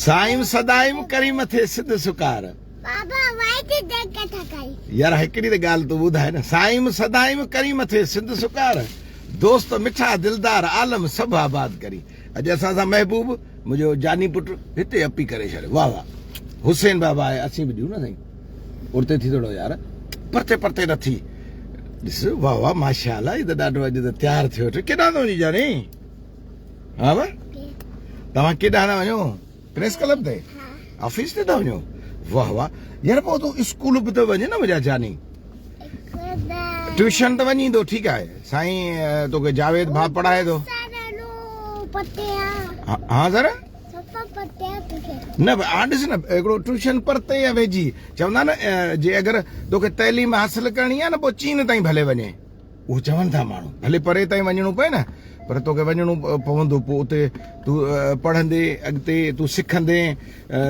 साइम सदाइम करी मथे सिद्ध सुकार यार हिकिड़ी त ॻाल्हि तूं ॿुधाए न साइम सदाइम करी मथे सिद्ध सुकार दोस्त मिठा दिलदार आलम सभु आबाद करी अॼु असां सां महबूब मुंहिंजो जानी पुटु हिते अपी करे छॾियो वाह वाह हुसैन बाबा आहे असीं बि ॾियूं न साईं उते थी थोरो यार परते परते न थी ॾिस वाह वाह माशाअल्लाह ही त ॾाढो अॼु त तयारु थियो केॾां थो वञी जानी हा भाई तव्हां केॾां था वञो प्रेस क्लब ते ऑफिस ते था वञो वाह वाह यार पोइ तूं स्कूल बि त वञे न मुंहिंजा जानी ट्यूशन त वञी थो ठीकु आहे साईं तोखे जावेद भाउ पढ़ाए थो हाँ सर न हाणे ॾिस न हिकिड़ो ट्यूशन परते या वेझी चवंदा न जे अगरि तोखे तइलीम हासिल करणी आहे न पोइ चीन ताईं भले वञे उहो चवनि था माण्हू भले परे ताईं वञिणो पए न पर तोखे वञिणो पवंदो पोइ उते तूं पढ़ंदे अॻिते तूं सिखंदे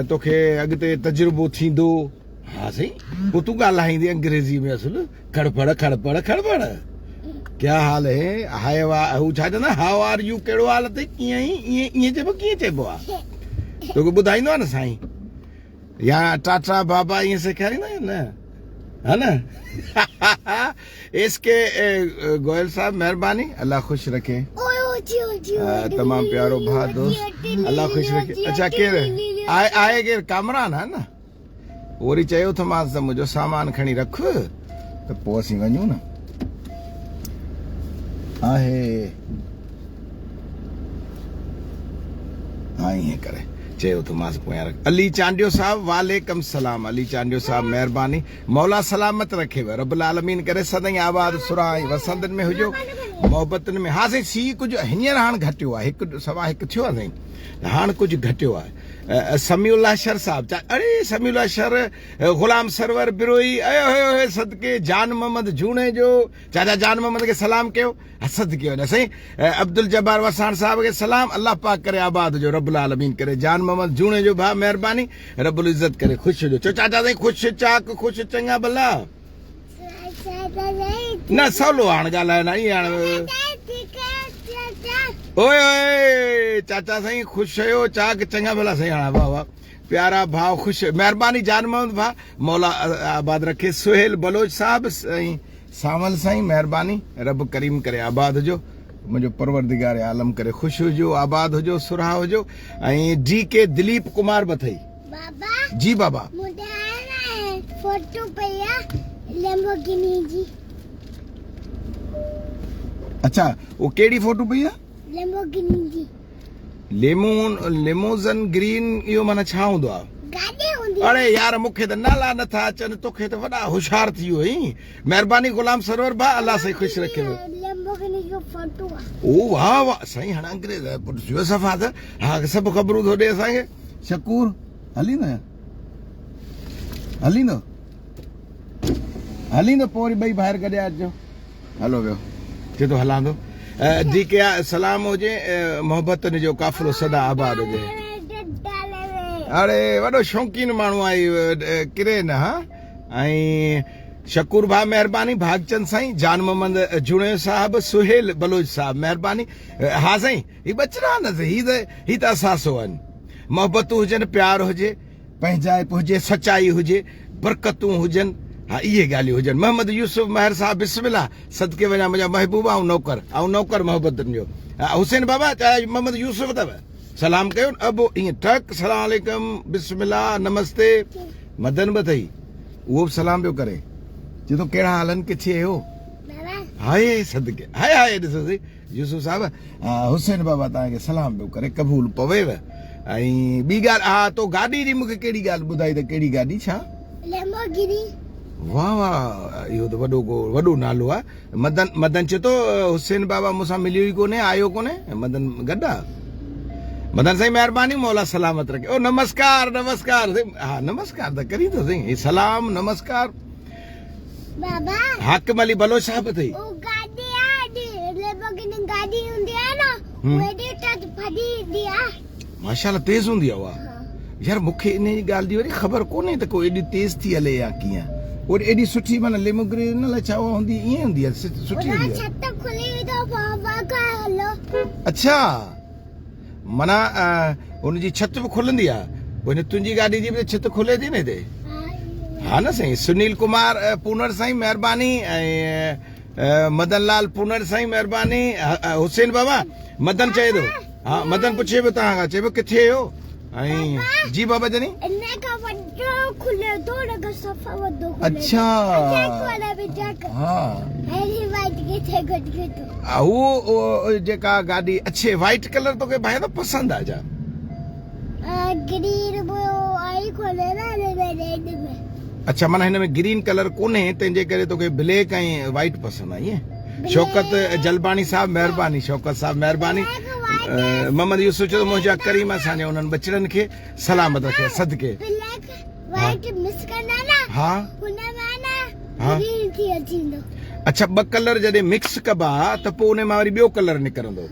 तोखे अॻिते तजुर्बो थींदो हाँ सही पोइ तूं ॻाल्हाईंदी अंग्रेज़ी में असुल खड़पड़ खड़पड़ खड़पड़ क्या हाल है हाय वाह हू छा चवंदा हाउ आर यू कहिड़ो हाल अथई कीअं ई ईअं चइबो कीअं चइबो आहे तोखे ॿुधाईंदो आहे न साईं या टाटा बाबा ईअं सेखारींदा आहिनि न है ना इसके गोयल साहब मेहरबानी अल्लाह खुश रखे तमाम प्यारो भा दोस्त अल्लाह खुश रखे अच्छा केरु आहे केरु कामरान है न वरी चयो थोमांसि त मुंहिंजो सामान खणी रख त पोइ असीं वञूं न आहे हा ईअं करे चयो थोमांसि पोयां रख अली चांडियो साहब वालेकुम सलाम अली चांडियो साहब महिरबानी मौला सलामत रखेव रब्बुल आलमीन करे सदाईं आबाद सुराई वसंदनि में हुजो मोहबतनि में हा साईं सी कुझु हींअर हाणे घटियो आहे हिकु सवा हिकु थियो आहे साईं हाणे कुझु घटियो आहे समीउल्लाह शर साहब अरे समीउल्लाह शर गुलाम सरवर बिरोई अयो सदके जान मोहम्मद जूणे जो चाचा जान मोहम्मद के सलाम कयो सदके न साईं अब्दुल जब्बार वसाण साहब के सलाम अल्लाह पाक करे आबाद जो रब्बुल आलमीन करे जान मोहम्मद जूणे जो भाउ महिरबानी रब्बुल इज़्ज़त करे ख़ुशि हुजो चो चाचा साईं ख़ुशि चाक ख़ुशि चङा भला न सवलो हाणे ॻाल्हाए न ईअं हाणे ओए ओए चाचा साईं ख़ुशि हुयो चाक चङा भला साईं हाणे वाह वाह प्यारा भाउ ख़ुशि महिरबानी जान मोहम्मद भाउ मौला आबाद रखे सुहेल बलोच साहब साईं सावल साईं महिरबानी रब करीम करे आबाद हुजो मुंहिंजो परवरदिगार आलम करे ख़ुशि हुजो आबाद हुजो सुरा हुजो ऐं डी के दिलीप कुमार बि अथई जी बाबा अच्छा वो कहिड़ी फोटो पई आहे लेमोज़न ग्रीन इहो माना छा हूंदो आहे अरे यार मूंखे त नाला नथा अचनि तोखे त वॾा होशियार थी वियो आहीं महिरबानी गुलाम सरवर भाउ अल्लाह साईं ख़ुशि रखे ओ वाह वाह साईं हाणे अंग्रेज़ पुटु सफ़ा त हा सभु ख़बरूं थो ॾे असांखे शकूर हलींदो पोइ वरी ॿई ॿाहिरि कढिया अचिजो हलो वियो चए थो हलां थो जी के सलाम हुजे मोहबतनि जो काफ़िलो सदा आबाद हुजे अरे वॾो शौक़ीन माण्हू आहे किरे न हा ऐं शकूर भाउ महिरबानी भागचंद साईं जान मोहम्मद जुणे साहब सुहेल बलोच साहब महिरबानी हा साईं ही बचड़ा न ही त असासो आहिनि मोहबतूं हुजनि प्यार हुजे पंहिंजाइप हुजे सचाई हुजे बरकतूं हुजनि हा इहे ॻाल्हियूं हुजनि मोहम्मद यूसुफ महर साहब बिस्मिल्लाह सदके वञा मुंहिंजा महबूबा ऐं नौकर मोहबतनि जो हुसैन बाबा मोहम्मद यूसुफ अथव सलाम कयो अबो ईअं ठक सलाम अलैकुम बिस्मिल्लाह नमस्ते मदन बि अथई उहो बि सलाम पियो करे चए थो कहिड़ा हालनि किथे आहियो हाय सदके हाय हाय ॾिसोसि यूसुफ साहब हुसैन बाबा तव्हांखे सलाम पियो करे क़बूल पवेव ऐं ॿी ॻाल्हि हा तो गाॾी जी मूंखे कहिड़ी ॻाल्हि ॿुधाई त कहिड़ी गाॾी छा वाह वाह इहो त वॾो नालो आहे मदन चए थो हुसैन बाबा मूंसां मिलियो ई कोन्हे आयो कोन्हे मदन गॾु आहे मदन साईं महिरबानी मौला सलामत रखे ओ नमस्कार हा नमस्कार त करी थो साईं सलाम नमस्कार हाकिम अली बलोच साहब अथई माशाल्लाह तेज हूंदी आहे उहा यार मूंखे इन जी ॻाल्हि जी वरी ख़बर कोन्हे त को एॾी तेज थी हले या कीअं और एॾी सुठी माना लेमोग्रीन न छा हूंदी ईअं हूंदी आहे सुठी हूंदी आहे अच्छा माना उनजी छित बि खुलंदी आहे पोइ हिन तुंहिंजी गाॾी जी बि छित खुले थी न हिते हा न साईं सुनील कुमार पूनर साईं महिरबानी ऐं मदन लाल पूनर साईं महिरबानी हुसैन बाबा मदन चए थो हा मदन पुछे पियो तव्हां खां चए पियो किथे आहियो ऐं जी बाबा जनी अच्छा हा उहो जेका गाॾी अच्छे वाइट कलर तोखे भाई त पसंदि आहे छा अच्छा माना हिन में ग्रीन कलर कोन्हे तंहिंजे करे तोखे ब्लैक ऐं वाइट पसंदि आहे ईअं शौकत जलबानी साहब महिरबानी शौकत साहब महिरबानी मोहम्मद यूसुफ चयो मुंहिंजा करीम असांजे उन्हनि बचड़नि खे सलामत रखे सदके हा अच्छा ॿ कलर जॾहिं मिक्स कबा त पोइ उन मां वरी ॿियो कलर निकिरंदो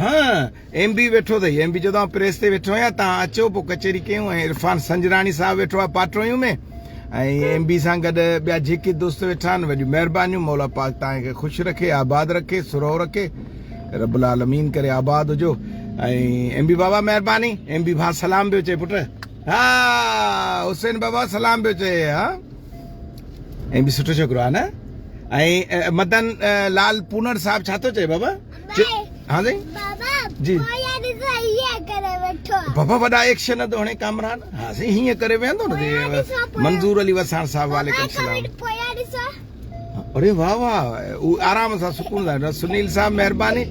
हाँ एमबी वेठो अथई एमबी जो तव्हां प्रेस ते वेठो आहियां तव्हां अचो पोइ कचहरी कयूं ऐं इरफान संजराणी साहब वेठो आहे पाटोयूं में ऐं एमबी सां गॾु ॿिया जेके दोस्त वेठा आहिनि वॾियूं महिरबानियूं मौला पाक तव्हांखे ख़ुशि रखे आबाद रखे सुरहो रखे रब्बुल आलमीन करे आबाद हुजो ऐं एमबी बाबा महिरबानी एमबी भाउ सलाम पियो चए पुट हा हुसैन बाबा सलाम पियो चए हा एमबी सुठो छोकिरो आहे न ऐं मदन लाल पूनर साहब छा थो चए बाबा हाँ जी बाबा वॾा एक्शन तो हाणे कामरान हाँ साईं हीअं करे वेंदो न मंजूर अली वसाण साहब वालेकुम सलाम अरे वाह वाह आराम सां सुकून सां सुनील साहब महिरबानी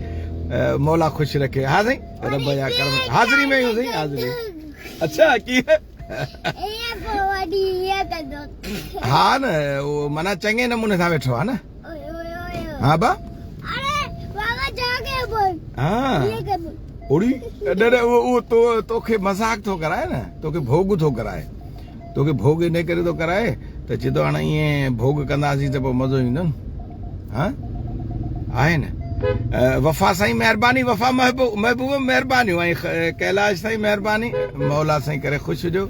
मौला ख़ुशि रखे हा साईं रब जा करम हाज़िरी में आहियूं साईं हाज़िरी अच्छा कीअं हा न उहो माना चङे नमूने सां वेठो आहे न हा बा उड़ी उहो तोखे मज़ाक थो कराए न तोखे भोग थो कराए तोखे भोग इन करे थो कराए त चए थो हाणे ईअं भोग कंदासीं त पोइ मज़ो ईंदो न हा आहे न वफ़ा साईं महिरबानी वफ़ा महबूब महिरबानियूं ऐं कैलाश साईं महिरबानी मौला साईं करे ख़ुशि हुजो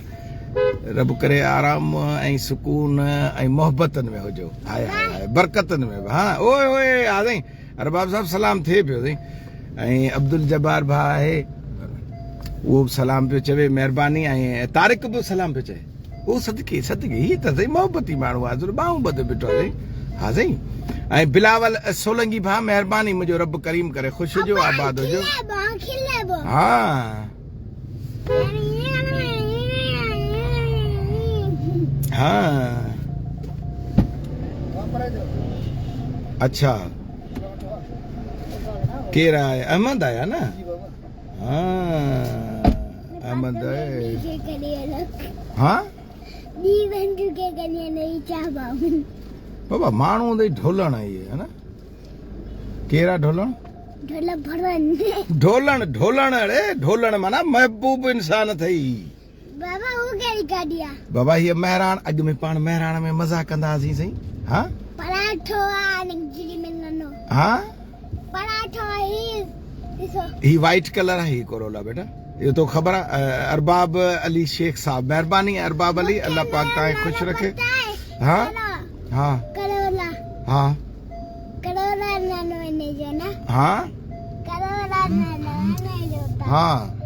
रब करे आराम ऐं सुकून ऐं मोहबतनि में हुजो हाय हाय बरकतनि में हा ओए ओए हा साईं अरबाब साहब सलाम थिए पियो साईं ऐं अब्दुल जब्बार भाउ आहे उहो बि सलाम पियो चवे महिरबानी ऐं तारिक बि सलाम पियो चए उहो सदके सदके हीअ त साईं मोहबती माण्हू आहे ॿाहूं ॿधो बीठो आहे साईं हा साईं ऐं बिलावल सोलंगी भाउ महिरबानी मुंहिंजो रब करीम करे ख़ुशि हुजो आबाद हुजो हा हाँ अच्छा केर आहे अहमद आया ना हाँ अहमद हाँ बाबा माण्हू दे ढोलण आहे है ना केरा ढोलण ढोलण ढोलण अरे ढोलण माना महबूब इंसान थई बाबा वो केड़ी गाड़ी आ बाबा ये मेहरान अग में पाण मेहरान में मजा कंदासीं सही हां पराठो आ निकजी में ननो हां पराठो ही वाइट कलर है ही कोरोला बेटा ये तो खबर है अरबाब अली शेख साहब महिरबानी अरबाब अली अल्लाह पाक ताए खुश रखे हां हां करोला हां करोला ननो ने जो ना हां करोला ननो हां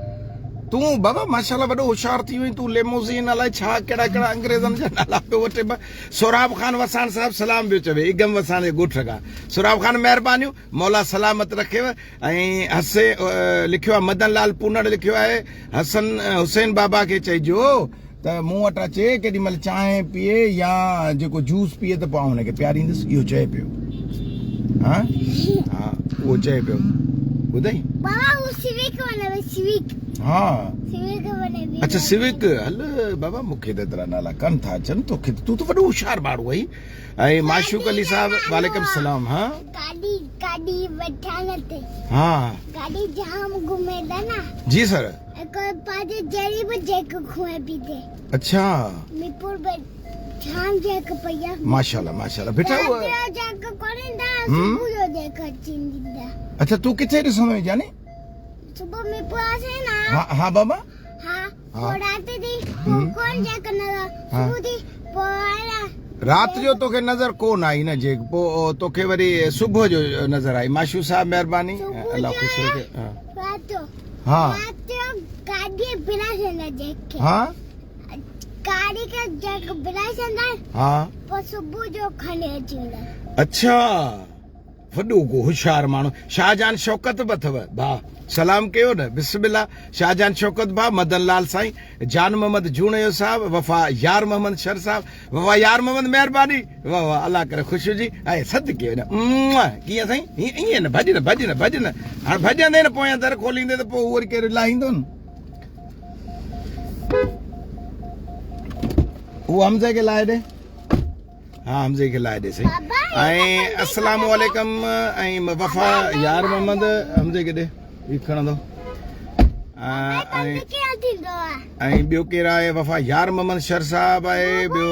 तू बाबा माशाल्लाह वॾो होशियार थी वई तू लेमोज़ीन अलाए छा कहिड़ा कहिड़ा अंग्रेज़नि जा नाला पियो वठे सोराब ख़ान वसाण साहब सलाम पियो चवे इगम वसाण जे ॻोठ खां सोराब ख़ान महिरबानियूं मौला सलामत रखेव ऐं हसे लिखियो आहे मदन लाल पूनड़ लिखियो आहे हसन हुसैन बाबा खे चइजो त मूं वटि अचे केॾी महिल चांहि पीए या जेको जूस पीए त पोइ हुनखे प्यारींदुसि इहो चए पियो हा हा उहो चए पियो ॿुधई हाँ अच्छा सिविक हल बाबा मूंखे त एतिरा नाला कनि था अचनि तोखे तूं त वॾो होशियार माण्हू आई ऐं माशूक अली साहब वालेकुम सलाम हाँ गाड़ी वठान ते हाँ गाड़ी जाम घुमेदा ना जी सर कोई पाजे जरी भी जेक खोए भी दे अच्छा मीपुर पे जाम जेक पया माशाल्लाह बेटा वो जेक कोरिंदा सुबह जेक चिंदा अच्छा तू किथे ॾिसण में जाने सुबह में पास है ना हाँ बाबा हाँ रात दी कौन जेक नजर सुबह दी पोरा रात जो तोखे नजर कोन आई न जेक पो तोखे वरी सुबह जो नजर आई माशू साहब महिरबानी अल्लाह खुश रखे रात जो हाँ रात जो बिना सेंदा जेके हाँ गाड़ी के जग बिना सेंदा हाँ पोइ सुबुह जो खणी अची वेंदा अच्छा वॾो को होशियार माण्हू शाहजहान शौकत बि अथव भाउ सलाम कयो न बिस्मिल्लाह शाहजहान शौकत भाउ मदन लाल साईं जान मोहम्मद जूणियो साहब वफ़ा यार मोहम्मद शर साहब वफ़ा यार मोहम्मद महिरबानी वाह वाह अल्लाह करे ख़ुशि हुजी ऐं सदके न कीअं साईं ईअं न भॼ न हाणे भॼंदे न पोयां दर खोलींदे त पोइ उहो वरी केरु लाहींदो न उहो हमज़े खे लाहे ॾे हाँ हमज़े खे लाहे ॾे सही ऐं अस्सलाम वालेकुम ऐं वफ़ा यार मोहम्मद हमज़े खे ॾे ही खणंदो ऐं ॿियो केरु आहे वफ़ा यार मोहम्मद शर साहब आहे ॿियो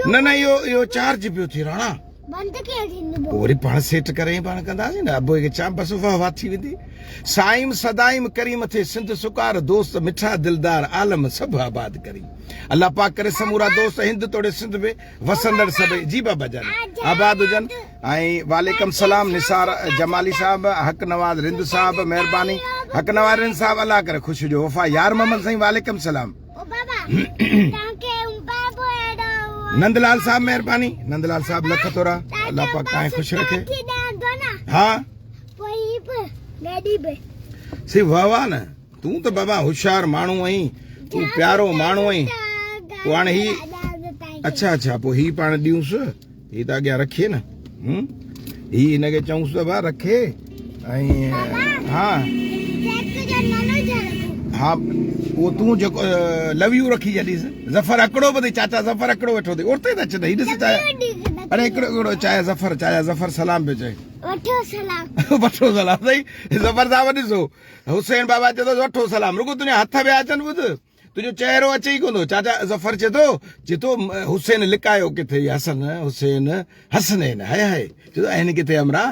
न न इहो चार्ज पियो थिए राणा पोइ वरी पाण सेट करे पाण कंदासीं न अबो खे चां बसि वाह थी वेंदी साईं सदाईम करीम थे सिंध सुकार दोस्त मिठा दिलदार आलम सभु आबाद करी अल्लाह पाक करे समूरा दोस्त हिंद तोड़े सिंध में वसंदड़ सभई जी बाबा जान आबाद हुजनि ऐं वालेकुम सलाम निसार जमाली साहब हक नवाज़ रिंद साहब महिरबानी हक नवाज़ रिंद साहब अल्लाह करे ख़ुशि हुजो वफ़ा यार मोहम्मद साईं वालेकुम सलाम नंदलाल साहब महिरबानी नंदलाल साहब लख थोरा अल्लाह पाक तव्हां ख़ुशि रखे हा सी वाह वाह न तूं त बाबा होशियार माण्हू आहीं तूं प्यारो माण्हू आहीं पोइ हाणे ही अच्छा अच्छा पोइ ही पाण ॾियूंसि ही त अॻियां रखे न ही हिनखे चऊंसि त भाउ रखे ऐं हा हा उहो तूं जेको लव यू रखी छॾीसि ज़फ़र हिकिड़ो बि चाचा ज़फ़र हिकिड़ो वेठो अथई उते त अचे हीउ ॾिस चाहे अरे हिकिड़ो चाहे ज़फ़र सलाम पियो चए वठो सलाम सही ज़फ़र साहब ॾिसो हुसैन बाबा चए थो वठो सलाम रुगो तुंहिंजा हथ पिया अचनि ॿुध तुंहिंजो चहिरो अचे ई कोन थो चाचा ज़फ़र चए थो हुसैन लिकायो किथे हसन हुसैन हसनैन हाय हाय चए थो आहिनि किथे अमरा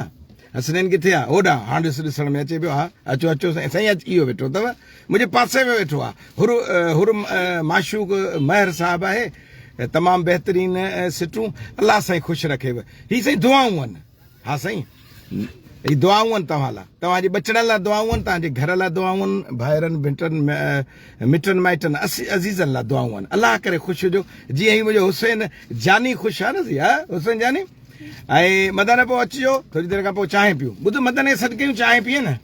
हसनैन किथे आहे होॾां हाणे ॾिसण में अचे पियो हा अचो अचो साईं अची इहो वेठो अथव मुंहिंजे पासे में वेठो आहे हुर माशूक महर साहिबु आहे तमामु बहितरीन सिटूं अलाह साईं ख़ुशि रखेव ही साईं दुआऊं आहिनि हा साईं ही दुआऊं आहिनि तव्हां लाइ तव्हांजे बचड़नि लाइ दुआऊं आहिनि तव्हांजे घर लाइ दुआऊं आहिनि भाइरनि भेटनि मिटनि माइटनि अज़ीज़नि लाइ दुआऊं आहिनि अलाह करे ख़ुशि हुजो जीअं ई मुंहिंजो हुसैन जानी ख़ुशि आहे न सी हा हुसैन जानी ऐं मदन पोइ अचिजो थोरी देरि खां पोइ चांहि पियूं ॿुध मदन खे सॾु कयूं चांहि पीए न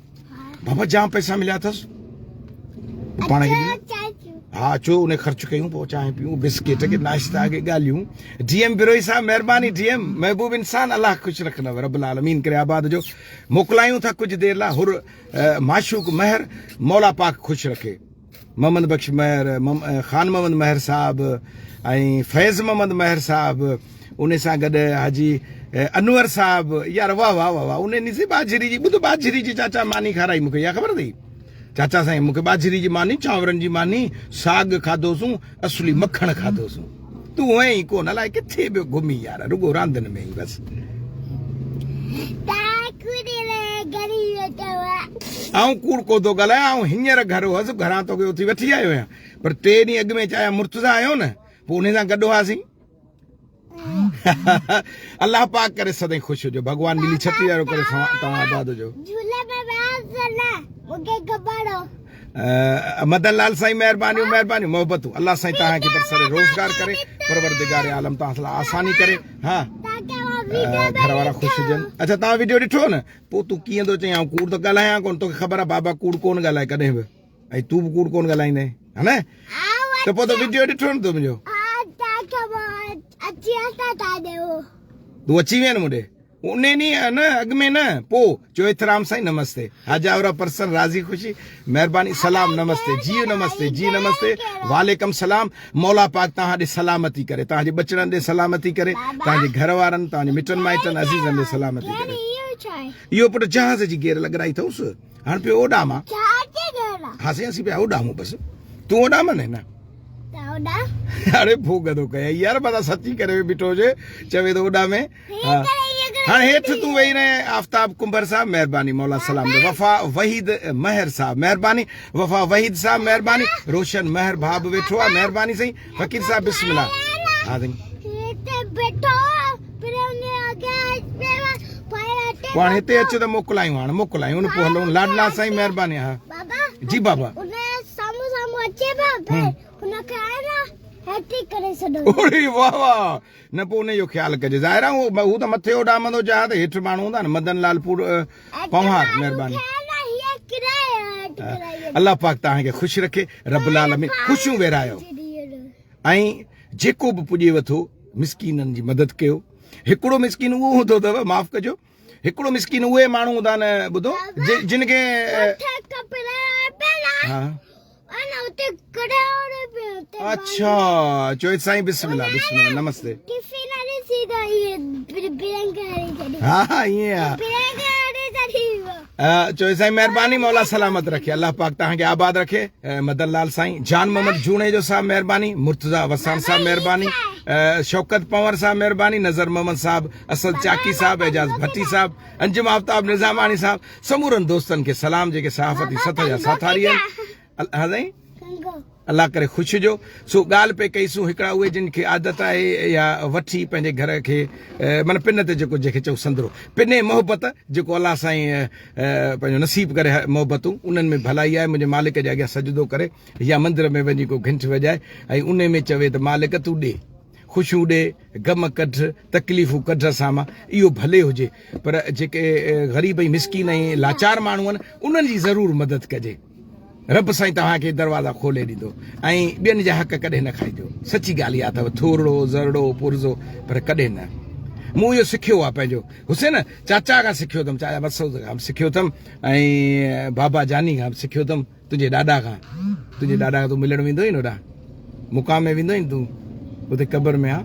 बाबा जाम पैसा मिलिया अथसि पाण खे हा अचो उन ख़र्चु कयूं पोइ चांहि पियूं बिस्किट के नाश्ता के ॻाल्हियूं डीएम बिरोई साहब महिरबानी डीएम महबूब इंसान अलाह ख़ुशि रखंदव रब्बुल आलमीन करे आबाद जो मोकिलायूं था कुझु देरि लाइ हुर माशूक महर मौला पाक ख़ुशि रखे मोहम्मद बख्श महर ख़ान मोहम्मद महर साहब ऐं फैज़ मोहम्मद महर साहब उन सां गॾु हाजी अनवर साहब यार वाह वाह वाह वाह उन ॾिसी बाजरी जी ॿुध बाजरी जी चाचा मानी खाराई मूंखे इहा ख़बर अथई चाचा साईं मूंखे बाजरी जी मानी चांवरनि जी मानी साग खाधोसूं असली मखण खाधोसूं तूं ऐं ई कोन अलाए किथे पियो घुमी यार रुगो रांदियुनि में ई बसि आऊं कूड़ को थो ॻाल्हायां ऐं हींअर घर हुअसि घरां तोखे उथी वठी आयो आहियां पर 3 ॾींहं अॻु में चाहे मुर्तज़ा आयो न पोइ उन सां गॾु हुआसीं अल्लाह पाक करे सदाईं ख़ुशि हुजो भगवान नीली छत्री वारो करे तव्हां आबाद हुजो मदन लाल साईं महिरबानी महिरबानी मोहबतूं अल्लाह साईं तव्हांखे बरसरे रोज़गार करे परवरदिगार आलम तव्हां सां आसानी करे हा घर वारा ख़ुशि हुजनि अच्छा तव्हां वीडियो ॾिठो न पोइ तूं कीअं थो चई कूड़ त ॻाल्हायां कोन तोखे ख़बर आहे बाबा कूड़ कोन ॻाल्हाए कॾहिं बि ऐं तूं बि कूड़ कोन ॻाल्हाईंदे हा न त पोइ त वीडियो ॾिठो न तूं मुंहिंजो तूं अची वञ मुंडे उन ॾींहुं न अॻु में न पोइ चो एतराम साईं नमस्ते हाजावरा पर्सन राज़ी ख़ुशी महिरबानी सलाम नमस्ते जी नमस्ते वालेकुम सलाम मौला पाक तव्हां ॾे सलामती करे तव्हांजे बचड़नि ॾे सलामती करे तव्हांजे घर वारनि तव्हांजे मिटनि माइटनि अज़ीज़नि ॾे सलामती करे इहो पुटु जहाज़ जी गेर लॻराई अथसि हाणे पियो ओॾामां हा साईं असीं पिया ओॾामूं बसि तूं ओॾाम न अरे भोग थो कया यार पता सची करे बीठो हुजे चवे थो ओॾा में हाणे हेठि तूं वेही रहे आफ्ताब कुंभर साहब महिरबानी मौला सलाम वफ़ा वहीद महर साहब महिरबानी वफ़ा वहीद साहब महिरबानी रोशन महर भाउ बि वेठो आहे महिरबानी साईं फ़कीर साहब बिस्मिल्लाह हा साईं पोइ हाणे हिते अचो त मोकिलायूं हाणे मोकिलायूं पोइ हलूं लाडला साईं महिरबानी हा जी बाबा अचे बाबे हुन खाए ना हैटी करे छॾो ओड़ी वाह वाह न पोइ उनजो ख़्यालु कजे ज़ाहिर आहे हू त मथे उॾामंदो जा त हेठि माण्हू हूंदा न मदन लाल पवार महिरबानी अल्लाह पाक तव्हांखे ख़ुशि रखे रब्बुल आलमीन ख़ुशियूं विरायो ऐं जेको बि पुॼेव थो मिसकीननि जी मदद कयो हिकिड़ो मिसकीन उहो हूंदो अथव माफ़ कजो हिकिड़ो मिसकीन उहे माण्हू हूंदा न ॿुधो जिन खे हा अच्छा चो साईं बिस्मिल्लाह बिस्मिल्लाह नमस्ते हा हा ईअं आहे चो साईं महिरबानी मौला सलामत रखे अल्लाह पाक तव्हांखे आबाद रखे मदन लाल साईं जान मोहम्मद जूणे जो साहब महिरबानी मुर्तज़ा वसान साहब महिरबानी शौकत पंवर साहब महिरबानी नज़र मोहम्मद साहब असद चाकी साहब एजाज भट्टी साहब अंजुम आफ्ताब निज़ामानी साहब समूरनि दोस्तनि खे सलाम जेके सहाफ़ती सथ जा साथारी आहिनि अल्लाह करे ख़ुशि जो सो ॻाल्हि पे कईसूं हिकिड़ा उहे जिन खे आदत आहे या वठी पंहिंजे घर खे माना पिन ते जेको जंहिंखे चऊं संदरो पिने मोहबत जेको अलाह साईं पंहिंजो नसीब करे मोहबतूं उन्हनि में भलाई आहे मुंहिंजे मालिक जे अॻियां सजदो करे या मंदर में वञी को घंट वॼाए ऐं उन में चवे त मालिक तूं ॾे ख़ुशियूं ॾे गम कढ तकलीफ़ूं कढ असां मां इहो भले हुजे पर जेके ग़रीब ऐं मिसकीन ऐं लाचार माण्हू आहिनि उन्हनि जी ज़रूरु मदद कजे रब साईं तव्हांखे दरवाज़ा खोले ॾींदो ऐं ॿियनि जा हक़ कॾहिं न खाइजो सची ॻाल्हि इहा अथव थोरो ज़रड़ो पुरज़ो पर कॾहिं न मूं इहो सिखियो आहे पंहिंजो हुसैन चाचा खां सिखियो अथमि चाचा मसूद खां सिखियो अथमि ऐं बाबा जानी खां सिखियो अथमि तुंहिंजे ॾाॾा खां तूं मिलणु वेंदो ई न होॾां मुक़ाम में वेंदो ई तूं उते क़बर में आहे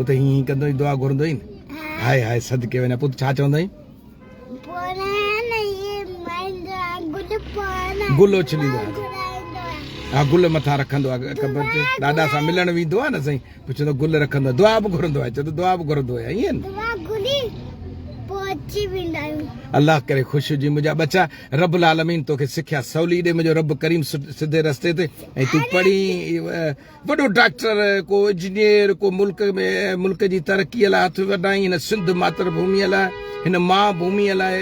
उते हीअं हीअं कंदो दुआ घुरंदो ई न हाय हाय सदके वञा पुटु छा चवंदो ई गुल उछलींदो आहे हा गुल मथां रखंदो आहे क़बर ते ॾाॾा सां मिलणु वेंदो आहे न साईं पोइ चवंदो गुल रखंदो आहे दुआ बि घुरंदो आहे चवंदो दुआ बि घुरंदो आहे ईअं न अल्लाह करे ख़ुशि हुजे मुंहिंजा बचा रब्बुल आलमीन तोखे सिखिया सवली ॾे मुंहिंजो रब करीम सिधे रस्ते ते ऐं तूं पढ़ी वॾो डॉक्टर को इंजीनियर को मुल्क जी तरक़ीअ लाइ हथ वधाई हिन सिंध मातृभूमीअ लाइ हिन मां भूमीअ लाइ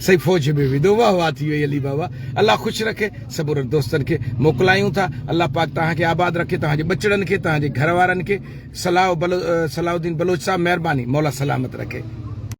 सही फ़ौज में वेंदो वाह वाह थी वई अली बाबा अल्लाह ख़ुशि रखे सभु दोस्तनि खे मोकिलायूं था अल्लाह पाक तव्हांखे आबाद रखे तव्हांजे बचड़नि खे तव्हांजे घर वारनि खे सलाहुद्दीन बलोच साहब महिरबानी मौला सलामत रखे